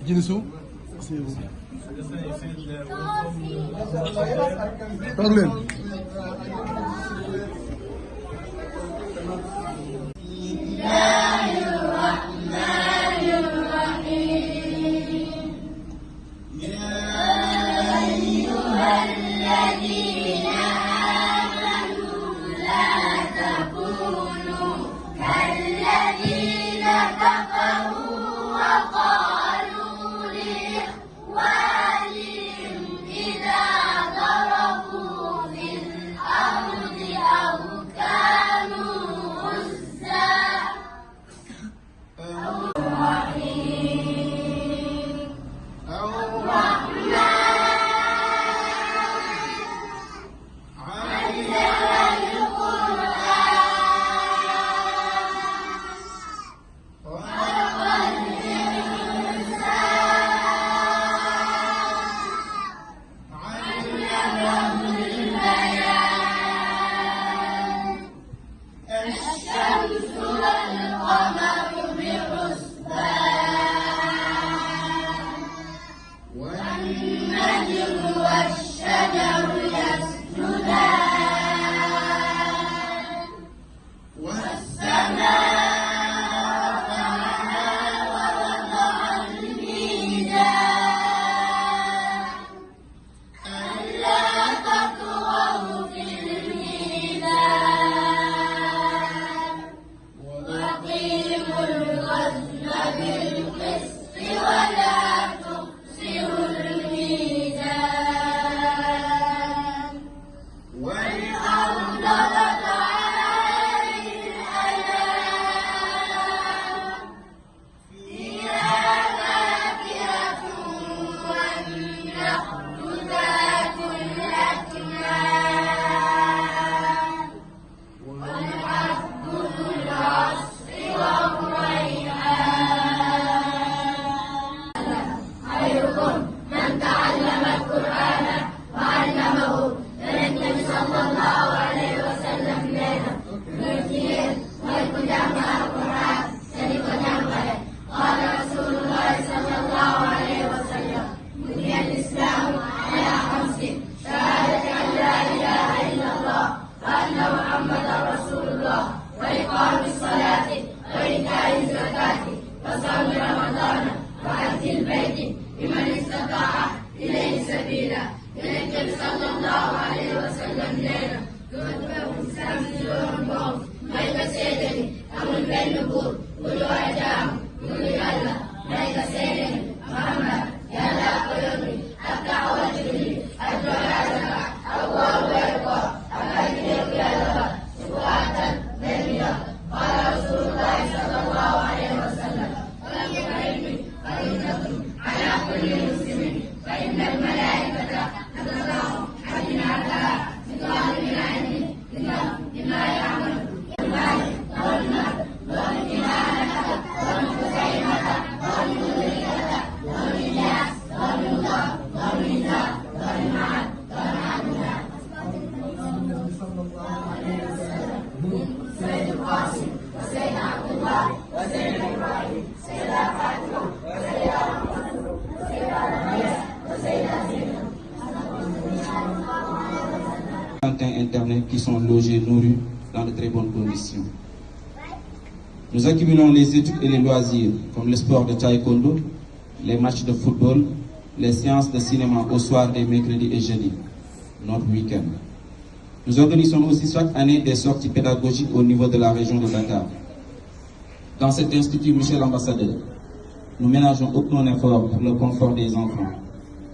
Djinsou toog leen. Internet qui sont logés, nourris dans de très bonnes conditions. Nous accumulons les études et les loisirs, comme le sport de taekwondo, les matchs de football, les séances de cinéma au soir des mercredis et jeudis, notre week-end. Nous organisons aussi chaque année des sorties pédagogiques au niveau de la région de Dakar. Dans cet institut, monsieur l'ambassadeur, nous ménageons aucun effort pour le confort des enfants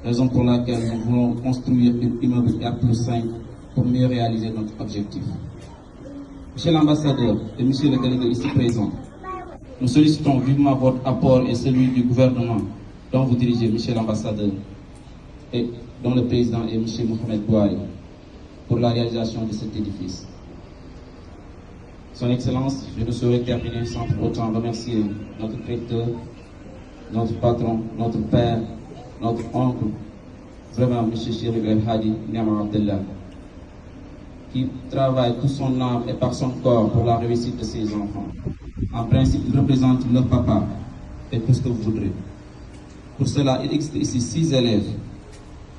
raison pour laquelle nous voulons construire une immeuble R+5 pour mieux réaliser notre objectif. Monsieur l'ambassadeur et monsieur le délégué ici présent, nous sollicitons vivement votre apport et celui du gouvernement dont vous dirigez, monsieur l'ambassadeur, et dont le président est monsieur Mohamed Bouhari, pour la réalisation de cet édifice. Son Excellence, je ne saurais terminer sans pour autant remercier notre directeur, notre patron, notre père, notre oncle, vraiment M. Chérif El Hadi Niamar Abdellah, qui travaille tout son âme et par son corps pour la réussite de ses enfants. En principe, il représente leur papa et tout ce que vous voudrez. Pour cela, il existe ici 6 élèves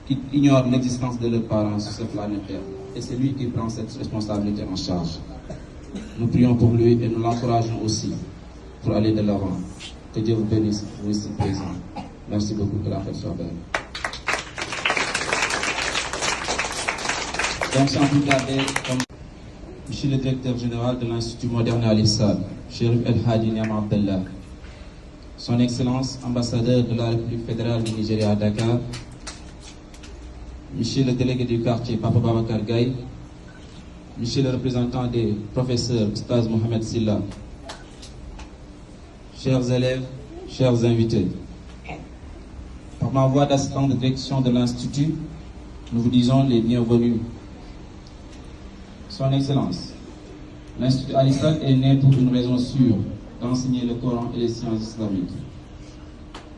qui ignorent l'existence de leurs parents sur cette planète Terre. Et c'est lui qui prend cette responsabilité en charge. Nous prions pour lui et nous l'encourageons aussi pour aller de l'avant. Que Dieu vous bénisse, vous ici présents. Merci beaucoup, que la fête soit belle. Donc, sans plus tarder, Monsieur le directeur général de l'Institut moderne Al-Issad, Chérif El Hadi Niamar Abdellah, Son Excellence, ambassadeur de la République fédérale du Nigeria à Dakar, Monsieur le délégué du quartier, Papa Babacar Gaye, Monsieur le représentant des professeurs, Ustaz Mohamed Silla, chers élèves, chers invités, par ma voix d'assistant de direction de l'Institut, nous vous disons les bienvenus. Son Excellence, l'Institut Al-Issad est né pour une raison sûre, d'enseigner le Coran et les sciences islamiques.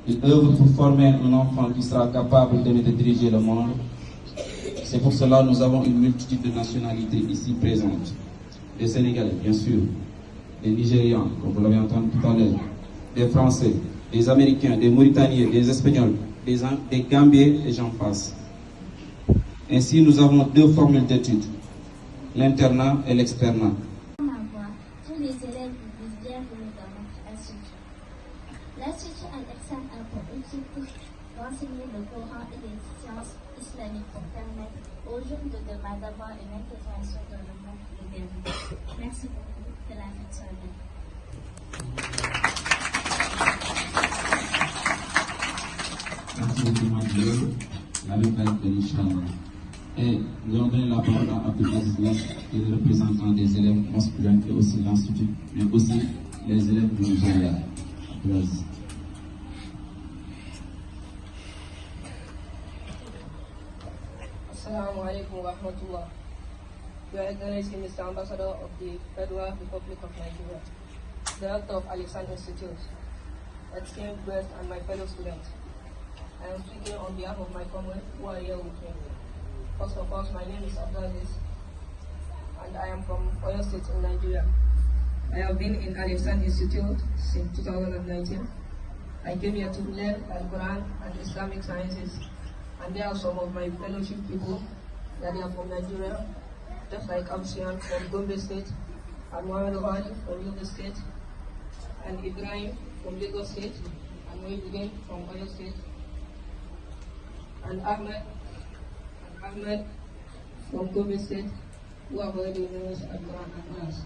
Il œuvre pour former un enfant qui sera capable de diriger le monde. C'est pour cela que nous avons une multitude de nationalités ici présentes. Des Sénégalais, bien sûr, des Nigérians, comme vous l'avez entendu tout à l'heure, des Français, des Américains, des Mauritaniens, des Espagnols, des Gambiens et j'en passe. Ainsi, nous avons 2 formules d'études, l'internat et l'externat. Tous les élèves vous bienvenue dans notre institut. L'Institut Al-Ihsan a pour objectif d'enseigner le Coran et les sciences islamiques pour permettre aux jeunes de demain d'avoir une intégration dans le monde moderne. Merci beaucoup, que la fête soit belle. Merci beaucoup, Madeleine. La même de l'Inch'Allah. Et nous allons donner la parole à Abdelaziz, qui est le représentant des élèves masculins et aussi l'Institut, mais aussi les élèves du Nigeria. Abdelaziz. Assalamu alaikum wa rahmatullah. Your Excellency, Mr. Ambassador of the Federal Republic of Nigeria, Director of Al-Ihsan Institute, esteemed guests and my fellow students. I am speaking on behalf of my comrades who are here with me. First of all, my name is Abdelaziz, and I am from Oyo State in Nigeria. I have been in Al-Ihsan Institute since 2019. I came here to learn Al-Quran and Islamic sciences, and there are some of my fellowship people that are from Nigeria, just like Absian from Gombe State, and Mohamed Ghali from Yobe State, and Ibrahim from Lagos State, and Mohibuddin from Oyo State, and Ahmed from Gombe State, who have already learned Al-Quran and us.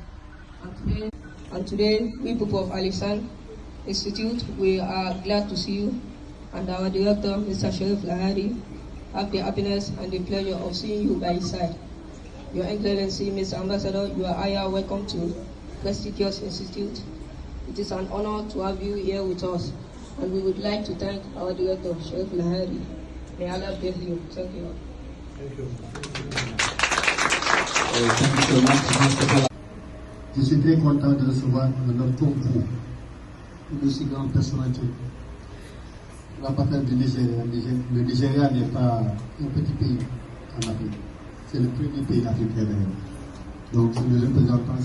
And today, we people of Al-Ihsan Institute, we are glad to see you, and our director, Mr. Chérif El Hadi, have the happiness and the pleasure of seeing you by his side. Your Excellency, Mr. Ambassador, you are highly welcome to prestigious institute. It is an honor to have you here with us, and we would like to thank our director, Chérif El Hadi. May Allah bless you. Thank you. Thank you. Thank you so much. Je suis très content de recevoir un homme comme vous, une aussi grande personnalité. La patrie du Nigeria. Le Nigeria n'est pas un petit pays en Afrique. C'est le premier pays africain d'ailleurs. Donc, c'est le représentant,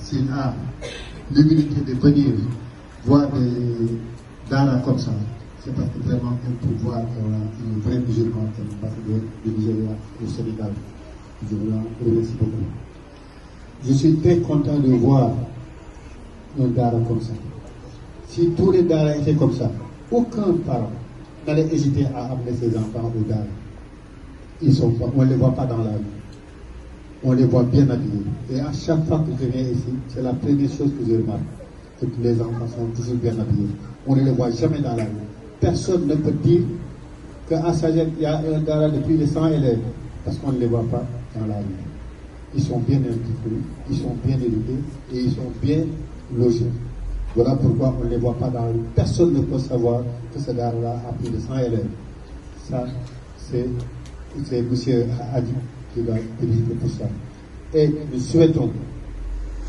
s'il a l'humilité de venir voir des daras comme ça, c'est parce que vraiment un pouvoir, un vrai musulman comme l'ambassadeur du Nigeria au Sénégal. Je vous en remercie beaucoup. Je suis très content de voir un dara comme ça. Si tous les daras étaient comme ça, aucun parent n'allait hésiter à amener ses enfants au dara. On ne les voit pas dans la rue. On les voit bien habillés. Et à chaque fois que je viens ici, c'est la première chose que je remarque. C'est que les enfants sont toujours bien habillés. On ne les voit jamais dans la rue. Personne ne peut dire qu'à Sagesse, il y a un Dara de plus de 100 élèves, parce qu'on ne les voit pas dans la rue. Ils sont bien instruits, ils sont bien éduqués et ils sont bien logés. Voilà pourquoi on ne les voit pas dans la rue. Personne ne peut savoir que ce Dara-là a plus de 100 élèves. Ça, c'est M. Adi qui va diriger tout ça. Et nous souhaitons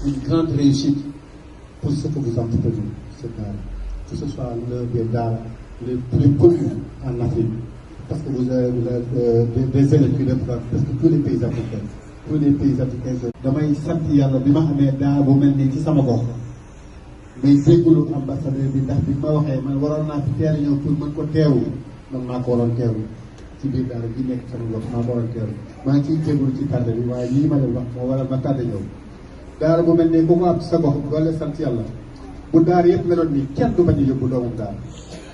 une grande réussite pour ce que vous entreprenez, ce Dara. Que ce soit l'un des Dara les plus connus en Afrique. Parce que vous avez des élèves qui représentent presque tous les pays africains. Tous les pays africains. damay sant yàlla bi ma xamee daa bu mel nii ci sama gox may jégalu ambassadeur bi ndax bi ma waxee man waroon naa fi teel ñëw pour mën ko teewu man maa ko waroon teewu ci biir daara bi nekk sama gox maa ko waroon teewu maa ngi ciy jégalu ci tardé bi waaye lii ma leen wax moo waral ma tardé ñëw daara bu mel nii ku ko am ci sa gox doole sant yàlla bu daara yëpp meloon nii kenn du bañ a yóbbu doomam daara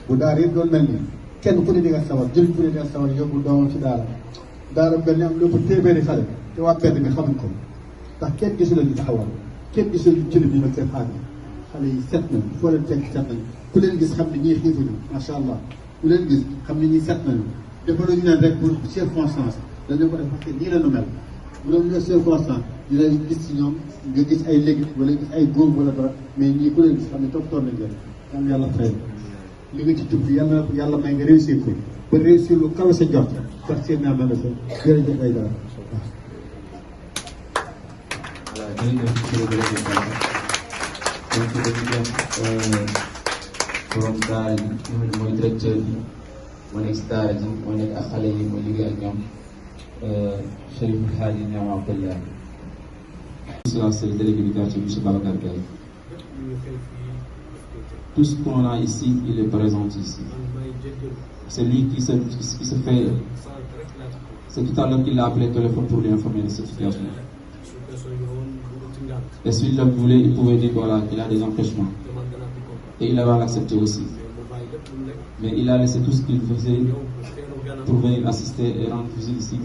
bu daara yëpp doon mel nii kenn ku ne di nga sawar jël ku ne di nga sawar yóbbu doomam ci daara benn am lépp téeméeri xale te waa mbedd mi xamuñ ko ndax kenn gisu leen ñu taxawal kenn gisu leen ci bi nag seen xale yi set nañ foo leen fekk set nañ ku leen gis xam ne ñii xiifuñu macha allah ku leen gis xam ne ñii set nañu dafa la ñu naan rek pour circonstance dañu ko def parce que nii la ñu mel bu doon ñëw circonstance dina gis ci ñoom nga gis ay léegi wala gis ay góob wala dara mais ñii ku leen gis xam ne toppatoo nañ leen am yàlla fay li nga ci jublu yàlla may nga réussir ko ba réussir lu kaw sa jot sax seen naa mën a sa jërëjëf ay dara donc dañuy def borom daara ji nga xam ne mooy directeur bi moo nekk si daara ji moo nekk ak xale yi mooy liggéey ak ñoom Chérif Hadji Niama Abdallah. C'est le délégué du quartier, M. Babacar Gaye. Tout ce qu'on a ici, il est présent ici. C'est lui qui se fait. C'est tout à l'heure qu'il a appelé le téléphone pour lui informer de cette situation. Et s'il le voulait, il pouvait dire voilà, qu'il a des empêchements. Et il avait accepté aussi. Mais il a laissé tout ce qu'il faisait pour venir assister et rendre visite ici.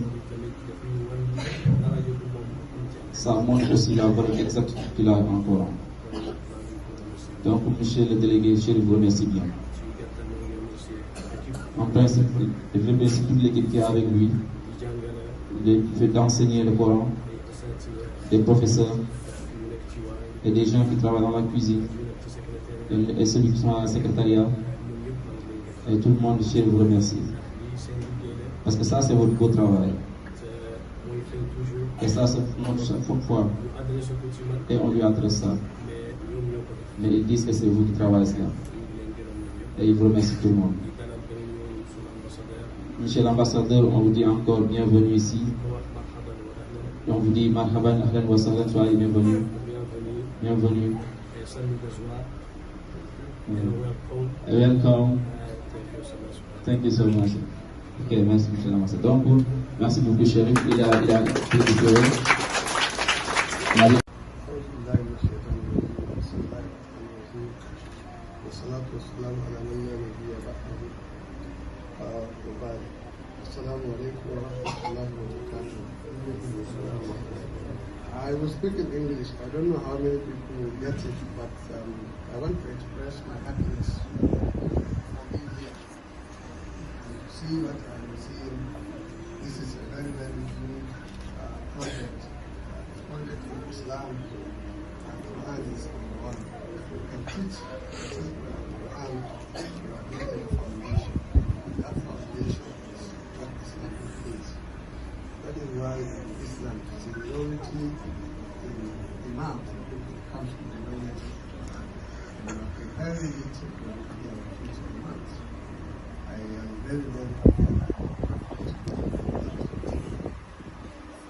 Ça montre aussi la valeur exacte qu'il a encore. Donc, monsieur le délégué, je vous remercie bien. En principe, je remercie toute l'équipe qui est avec lui, il fait d'enseigner le Coran, des professeurs et des gens qui travaillent dans la cuisine, et ceux qui sont à la secrétariat, et tout le monde, je vous remercie. Parce que ça, c'est votre beau travail. Et ça se montre chaque fois. Et on lui adresse ça. Mais ils disent que c'est vous qui travaillez ça. Et ils vous remercient tout le monde. Monsieur l'ambassadeur, on vous dit encore bienvenue ici. Et on vous dit marhaban, ahlan wa sahlan, soyez bienvenue. Bienvenue. Welcome. Thank you so much. Ok, merci monsieur l'ambassadeur. Donc, merci beaucoup Chérif. Il a récupéré. I will speak in English. I don't know how many people will get it, but I want to express my happiness for being here. You see what I'm seeing. This is a very, very good project. Project in Islam, and Quran is number one. You can teach children Quran, you are building a foundation. That foundation is what Islam is. That is why in Islam, seniority in Imam comes from the knowledge of Quran. And we are preparing it to be our future imams. I am very, very happy.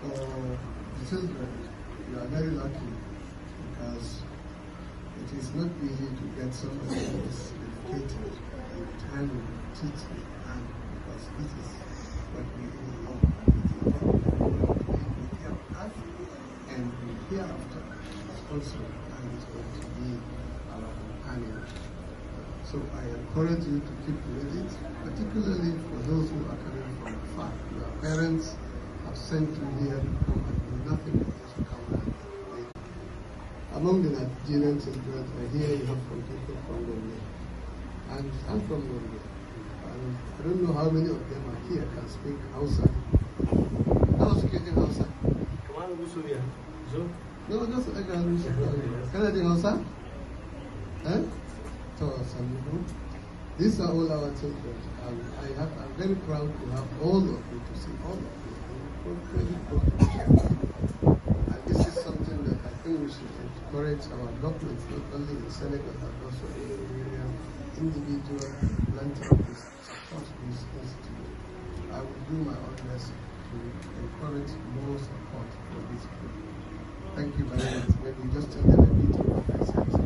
For the children, you are very lucky because it is not easy to get somebody who is dedicated and time to teach the Quran because this is what we do know. And hereafter also and is going to be our companion. So I encourage you to keep with it, particularly for those who are coming from afar. Your parents have sent you here to come and do nothing but just come and play. Among the Nigerian children, I hear you have some people from Norway. And I'm from Norway. And I don't know how many of them are here can speak Hausa. How speaking Hausa? No, just I can I do Hausa? Eh? So, these are all our children. I'm very proud to have all of you, to see all of you. I'm very proud. And this is something that I think we should encourage our government, not only in Senegal, but also in Nigeria, individual philanthropists across this institute. I will do my own best to encourage more support for this group. Thank you very much. Maybe just tell them a bit about myself.